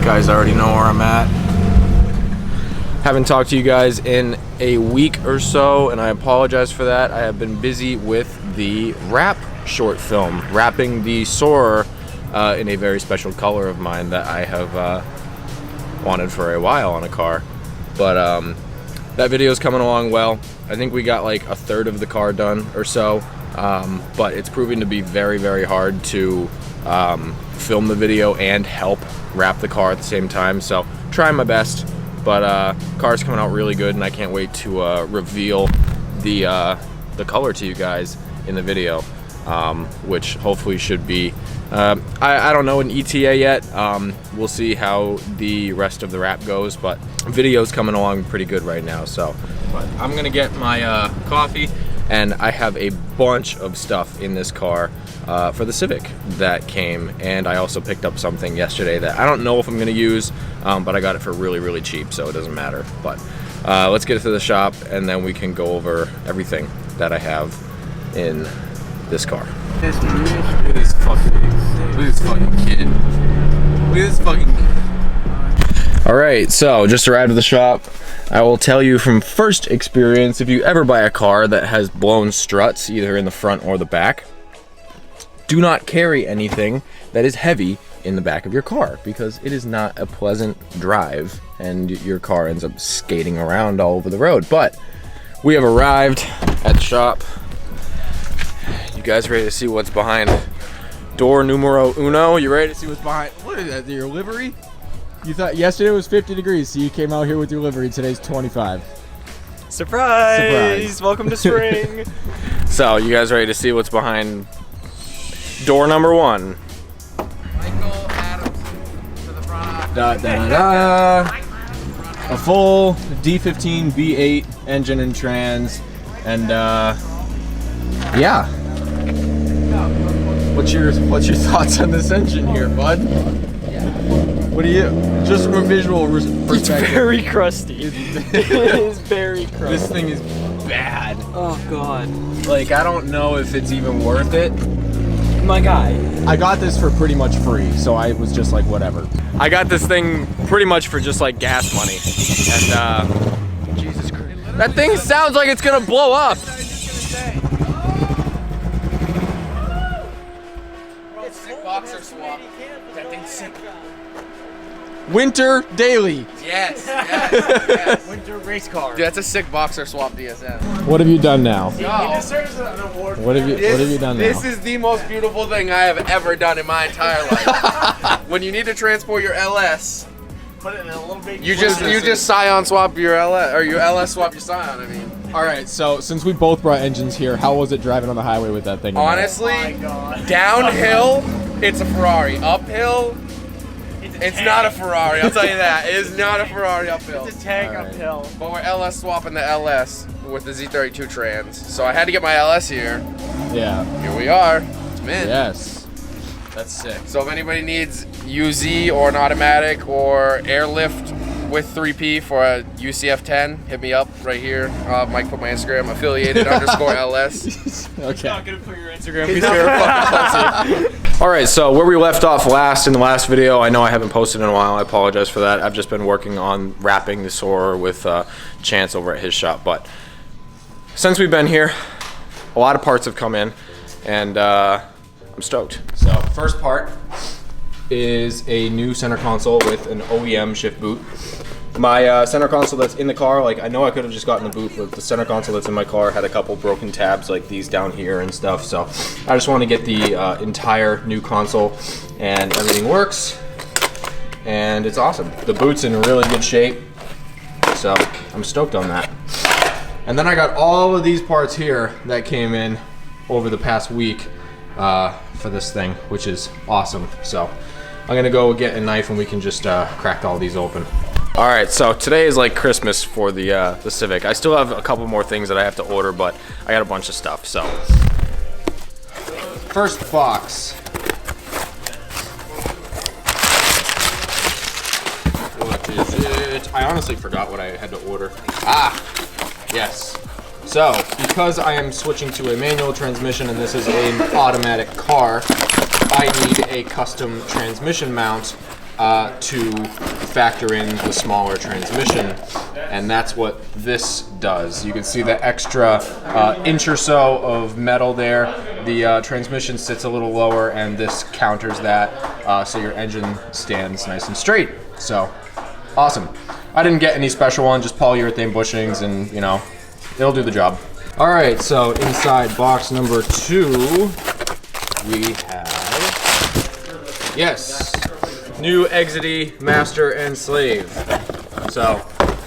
guys already know where I'm at. Haven't talked to you guys in a week or so, and I apologize for that. I have been busy with the wrap short film, wrapping the Soarer in a very special color of mine that I have wanted for a while on a car. But that video is coming along well. I think we got like a third of the car done or so, but it's proving to be very, very hard to film the video and help wrap the car at the same time. So trying my best, but car's coming out really good, and I can't wait to reveal the color to you guys in the video, which hopefully should be I don't know an ETA yet. We'll see how the rest of the wrap goes, but video's coming along pretty good right now. So but I'm gonna get my coffee, and I have a bunch of stuff in this car for the Civic that came, and I also picked up something yesterday that I don't know if I'm gonna use, but I got it for really, really cheap, so it doesn't matter. But let's get it to the shop, and then we can go over everything that I have in this car. Look at this fucking kid. Look at this fucking kid. Alright, so just arrived at the shop. I will tell you from first experience, if you ever buy a car that has blown struts, either in the front or the back, do not carry anything that is heavy in the back of your car, because it is not a pleasant drive, and your car ends up skating around all over the road. But we have arrived at the shop. You guys ready to see what's behind door numero uno? You ready to see what's behind? What is that, your livery? You thought yesterday was 50 degrees, so you came out here with your livery. Today's 25. Surprise! Welcome to spring. So, you guys ready to see what's behind door number one? Michael Adams to the front. Da, da, da, da. A full D15 V8 engine and trans, and yeah. What's your thoughts on this engine here, bud? What do you, just from a visual perspective? It's very crusty. It is very crusty. This thing is bad. Oh god. Like, I don't know if it's even worth it. My guy. I got this for pretty much free, so I was just like, whatever. I got this thing pretty much for just like gas money. And Jesus Christ. That thing sounds like it's gonna blow up. Sick boxer swap. That thing's sick. Winter daily. Yes, yes. Winter race car. Dude, that's a sick boxer swap DSM. What have you done now? Yo, What have you done now? This is the most beautiful thing I have ever done in my entire life. When you need to transport your LS, Put it in a little bit. you just Scion swap your LS, or your LS swap your Scion. I mean, All right, so since we both brought engines here, how was it driving on the highway with that thing? honestly, Oh my God. downhill, it's a Ferrari. Uphill, it's not a Ferrari. I'll tell you that. It is not a Ferrari uphill. It's a tank All right. uphill. But we're LS swapping the LS with the Z32 trans. So I had to get my LS here. Yeah. Here we are. It's mint. Yes. That's sick. So if anybody needs UZ or an automatic or airlift with 3P for a UCF 10, hit me up right here. Mike put my Instagram, affiliated _LS. Okay. Not gonna put your Instagram because you're a fucking pussy. All right, so where we left off last in the last video, I know I haven't posted in a while. I apologize for that. I've just been working on wrapping the Soarer with Chance over at his shop. But since we've been here, a lot of parts have come in, and I'm stoked. So first part is a new center console with an OEM shift boot. My center console that's in the car, like, I know I could have just gotten the boot, but the center console that's in my car had a couple broken tabs like these down here and stuff. So I just want to get the entire new console, and everything works, and it's awesome. The boot's in really good shape, so I'm stoked on that. And then I got all of these parts here that came in over the past week for this thing, which is awesome. So I'm gonna go get a knife and we can just crack all these open. All right, so today is like Christmas for the Civic. I still have a couple more things that I have to order, but I got a bunch of stuff. So first box. What is it? I honestly forgot what I had to order. Ah, yes. So, because I am switching to a manual transmission and this is an automatic car, I need a custom transmission mount to factor in the smaller transmission, and that's what this does. You can see the extra inch or so of metal there. The transmission sits a little lower, and this counters that, so your engine stands nice and straight. So, awesome. I didn't get any special one, just polyurethane bushings, and you know, it'll do the job. All right, so inside box number 2, we have, yes, new Exity Master and Slave. So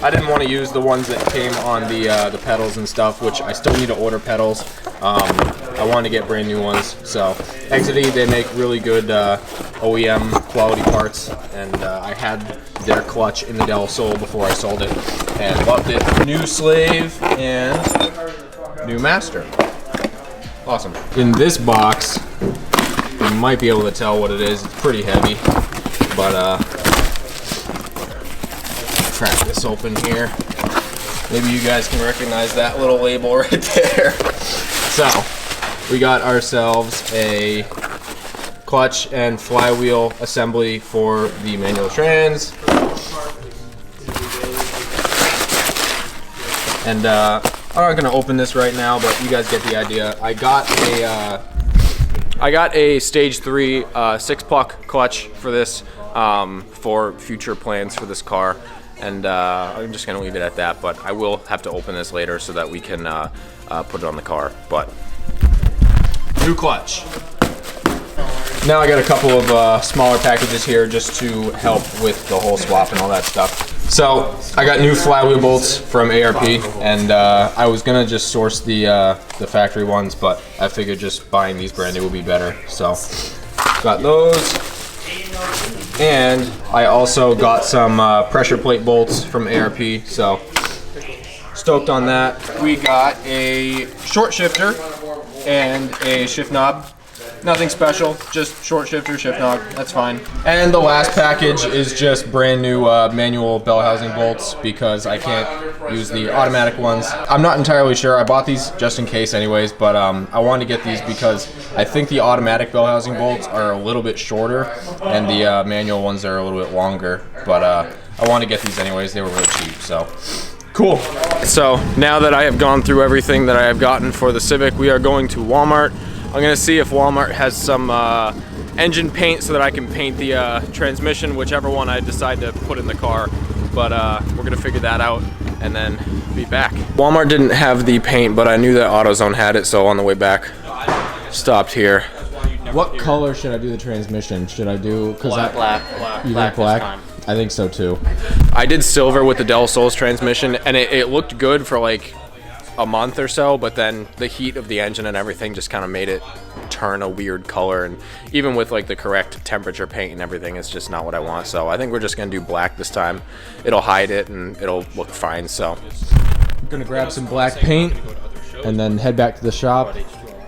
I didn't want to use the ones that came on the pedals and stuff, which I still need to order pedals. I wanted to get brand new ones. So Exity, they make really good OEM quality parts, and I had their clutch in the Del Sol before I sold it, and loved it. New Slave and new Master. Awesome. In this box, you might be able to tell what it is. It's pretty heavy, but crack this open here. Maybe you guys can recognize that little label right there. So we got ourselves a clutch and flywheel assembly for the manual trans, and I'm not gonna open this right now, but you guys get the idea. I got a stage 3 6-puck clutch for this, for future plans for this car, and I'm just gonna leave it at that. But I will have to open this later so that we can put it on the car. But new clutch. Now I got a couple of smaller packages here just to help with the whole swap and all that stuff. So I got new flywheel bolts from ARP, and I was gonna just source the factory ones, but I figured just buying these brand new would be better. So got those, and I also got some pressure plate bolts from ARP. So stoked on that. We got a short shifter and a shift knob. Nothing special, just short shifter, shift knob, that's fine. And the last package is just brand new manual bell housing bolts, because I can't use the automatic ones. I'm not entirely sure, I bought these just in case anyways, but I wanted to get these because I think the automatic bell housing bolts are a little bit shorter, and the manual ones are a little bit longer, but I wanted to get these anyways, they were really cheap, so. Cool. So now that I have gone through everything that I have gotten for the Civic, we are going to Walmart. I'm gonna see if Walmart has some engine paint so that I can paint the transmission, whichever one I decide to put in the car. But we're gonna figure that out and then be back. Walmart didn't have the paint, but I knew that AutoZone had it, so on the way back, stopped here. What color should I do the transmission? Should I do, cause Black. You think black? Time. I think so too. I did silver with the Del Sol's transmission, and it looked good for like a month or so, but then the heat of the engine and everything just kind of made it turn a weird color, and even with like the correct temperature paint and everything, it's just not what I want. So I think we're just gonna do black this time. It'll hide it and it'll look fine. So I'm gonna grab some black paint and then head back to the shop,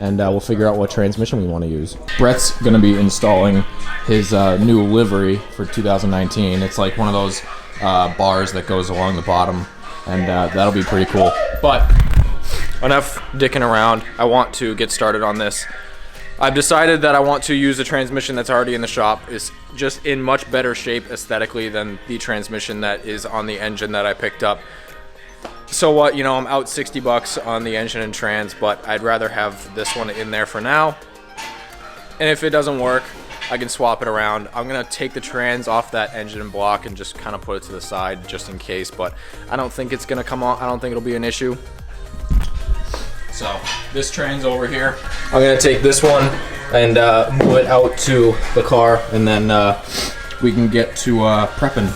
and we'll figure out what transmission we want to use. Brett's gonna be installing his new livery for 2019. It's like one of those bars that goes along the bottom, and that'll be pretty cool. But enough dicking around. I want to get started on this. I've decided that I want to use the transmission that's already in the shop. It's just in much better shape aesthetically than the transmission that is on the engine that I picked up. So what, you know, I'm out 60 bucks on the engine and trans, but I'd rather have this one in there for now. And if it doesn't work, I can swap it around. I'm gonna take the trans off that engine block and just kind of put it to the side just in case, but I don't think it's gonna come on. I don't think it'll be an issue. So this trans over here, I'm gonna take this one and move it out to the car, and then we can get to prepping.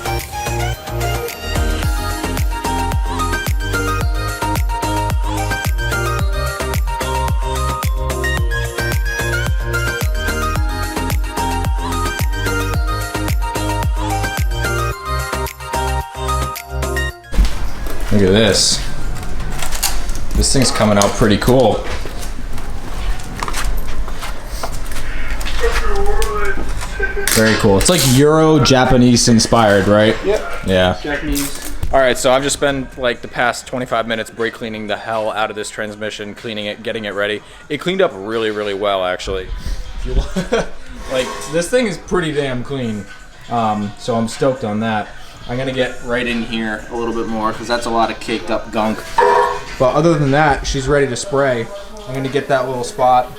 Look at this. This thing's coming out pretty cool. Very cool. It's like Euro-Japanese inspired, right? Yep. Yeah. Japanese. All right, so I've just spent like the past 25 minutes brake cleaning the hell out of this transmission, cleaning it, getting it ready. It cleaned up really, really well, actually. If you like, this thing is pretty damn clean. So I'm stoked on that. I'm gonna get right in here a little bit more because that's a lot of caked up gunk. But other than that, she's ready to spray. I'm gonna get that little spot,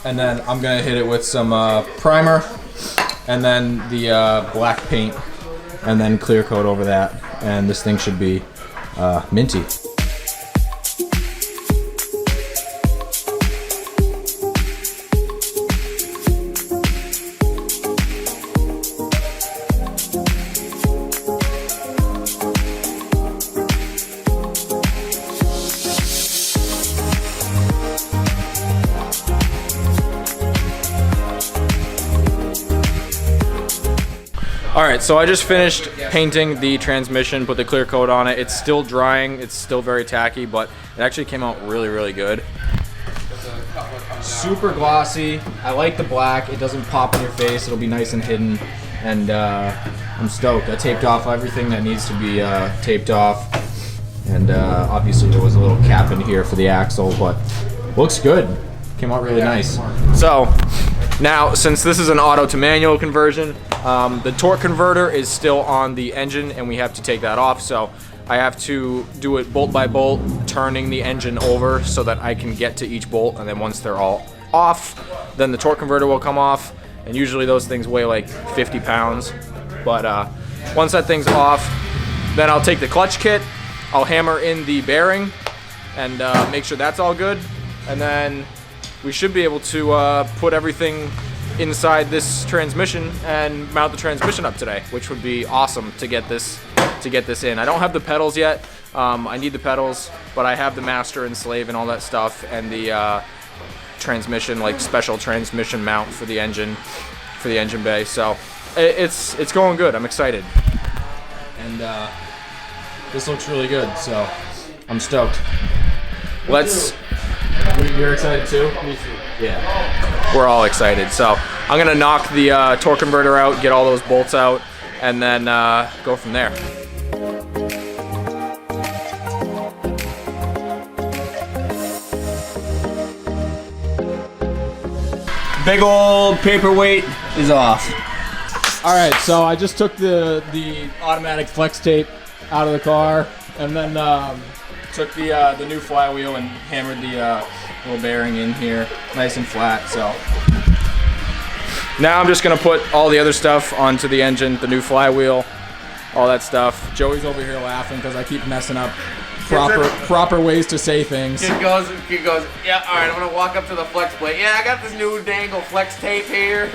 and then I'm gonna hit it with some primer, and then the black paint, and then clear coat over that, and this thing should be minty. Alright, so I just finished painting the transmission, put the clear coat on it. It's still drying, it's still very tacky, but it actually came out really, really good. Super glossy. I like the black. It doesn't pop in your face. It'll be nice and hidden. And I'm stoked. I taped off everything that needs to be taped off. And obviously there was a little cap in here for the axle, but looks good. Came out really nice. So now, since this is an auto to manual conversion, the torque converter is still on the engine and we have to take that off. So I have to do it bolt by bolt, turning the engine over so that I can get to each bolt. And then once they're all off, then the torque converter will come off. And usually those things weigh like 50 pounds. But once that thing's off, then I'll take the clutch kit, I'll hammer in the bearing and make sure that's all good. And then we should be able to put everything inside this transmission and mount the transmission up today, which would be awesome to get this in. I don't have the pedals yet. I need the pedals, but I have the master and slave and all that stuff, and the transmission, like special transmission mount for the engine bay. So it's going good. I'm excited, and this looks really good. So I'm stoked. You're excited too? Me too. Yeah. We're all excited. So I'm gonna knock the torque converter out, get all those bolts out, and then go from there. Big old paperweight is off. All right, so I just took the automatic flex tape out of the car, and then took the new flywheel and hammered the little bearing in here, nice and flat. So now I'm just gonna put all the other stuff onto the engine, the new flywheel, all that stuff. Joey's over here laughing because I keep messing up proper ways to say things. Kid goes, yeah, all right, I'm gonna walk up to the flex plate. Yeah, I got this new dangle flex tape here.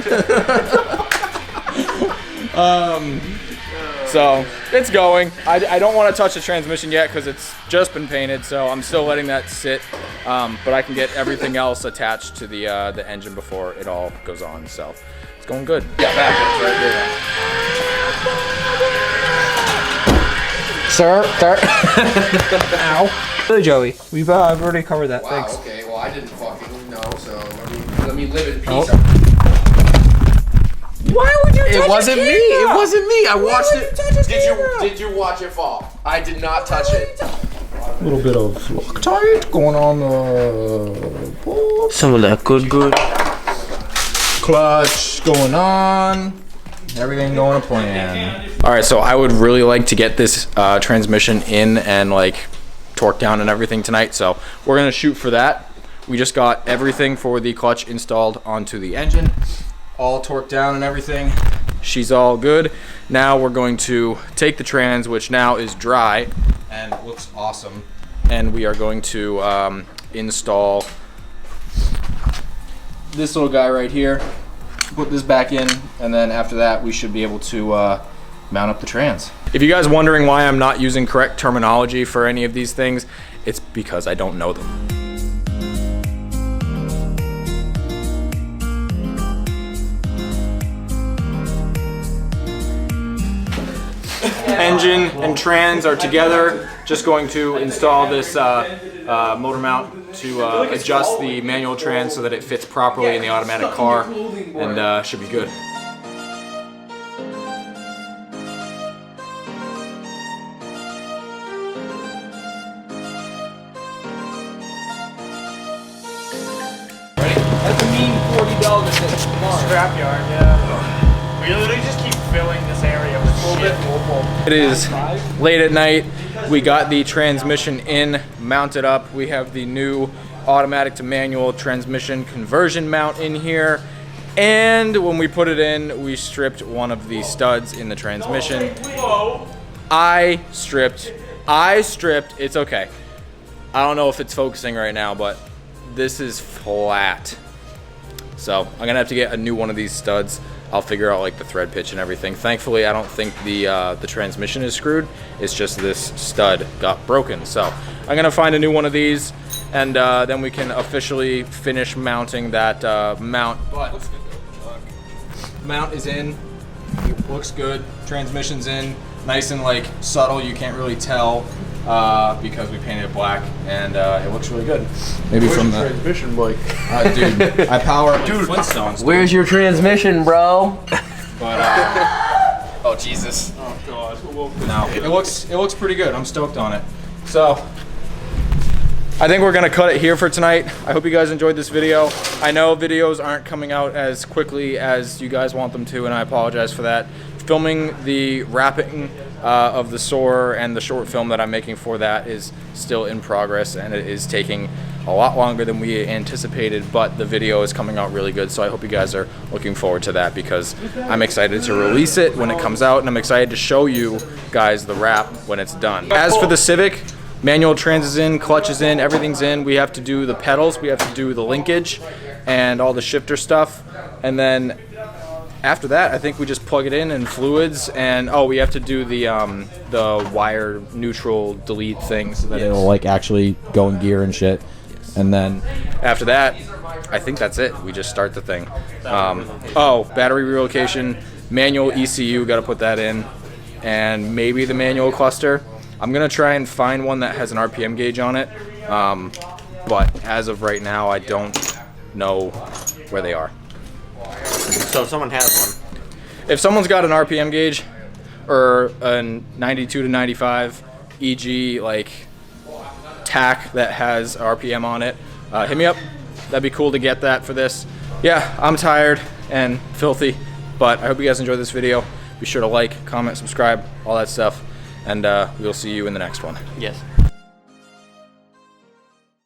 So it's going. I don't want to touch the transmission yet because it's just been painted, so I'm still letting that sit. But I can get everything else attached to the engine before it all goes on. So it's going good. Yeah, backwards right there. Sir. Ow. Really, Joey. We've already covered that. Wow, Thanks. okay, well I didn't fucking know, so let me live in peace. Oh. Why would you touch It wasn't me. It wasn't me. I watched would it. you touch his camera? Did you watch it fall? I did not touch it. A little bit of Loctite going on the board. Some of that good. Clutch going on. Everything going to plan. All right, so I would really like to get this transmission in and like torque down and everything tonight. So we're gonna shoot for that. We just got everything for the clutch installed onto the engine, all torqued down and everything. She's all good. Now we're going to take the trans, which now is dry and looks awesome, and we are going to install this little guy right here, put this back in, and then after that we should be able to mount up the trans. If you guys are wondering why I'm not using correct terminology for any of these things, it's because I don't know them. Engine and trans are together. Just going to install this motor mount to adjust the manual trans so that it fits properly in the automatic car, and should be good. That's a mean $40 scrapyard, yeah. We literally just keep filling this area with shit. It is late at night. We got the transmission in, mounted up. We have the new automatic to manual transmission conversion mount in here. And when we put it in, we stripped one of the studs in the transmission. I stripped. It's okay. I don't know if it's focusing right now, but this is flat. So I'm gonna have to get a new one of these studs. I'll figure out like the thread pitch and everything. Thankfully, I don't think the transmission is screwed. It's just this stud got broken. So I'm gonna find a new one of these, and then we can officially finish mounting that mount. But mount is in. It looks good. Transmission's in. Nice and like subtle. You can't really tell because we painted it black, and it looks really good. Maybe from the transmission, like. dude, I power up like Flintstones. Dude. Where's your transmission, bro? But Oh Jesus. Oh god. no, it looks pretty good. I'm stoked on it. So I think we're gonna cut it here for tonight. I hope you guys enjoyed this video. I know videos aren't coming out as quickly as you guys want them to, and I apologize for that. Filming the wrapping of the SOAR and the short film that I'm making for that is still in progress, and it is taking a lot longer than we anticipated, but the video is coming out really good, so I hope you guys are looking forward to that, because I'm excited to release it when it comes out, and I'm excited to show you guys the wrap when it's done. As for the Civic, manual trans is in, clutch is in, everything's in. We have to do the pedals, we have to do the linkage and all the shifter stuff, and then after that, I think we just plug it in and fluids, and we have to do the wire neutral delete thing so that it'll like actually go in gear and shit. And then after that, I think that's it. We just start the thing. Battery relocation, manual ECU, got to put that in, and maybe the manual cluster. I'm gonna try and find one that has an RPM gauge on it, but as of right now, I don't know where they are. So if someone has one. If someone's got an RPM gauge or a 92 to 95 EG like tack that has RPM on it, hit me up. That'd be cool to get that for this. Yeah, I'm tired and filthy, but I hope you guys enjoyed this video. Be sure to like, comment, subscribe, all that stuff, and we'll see you in the next one. Yes.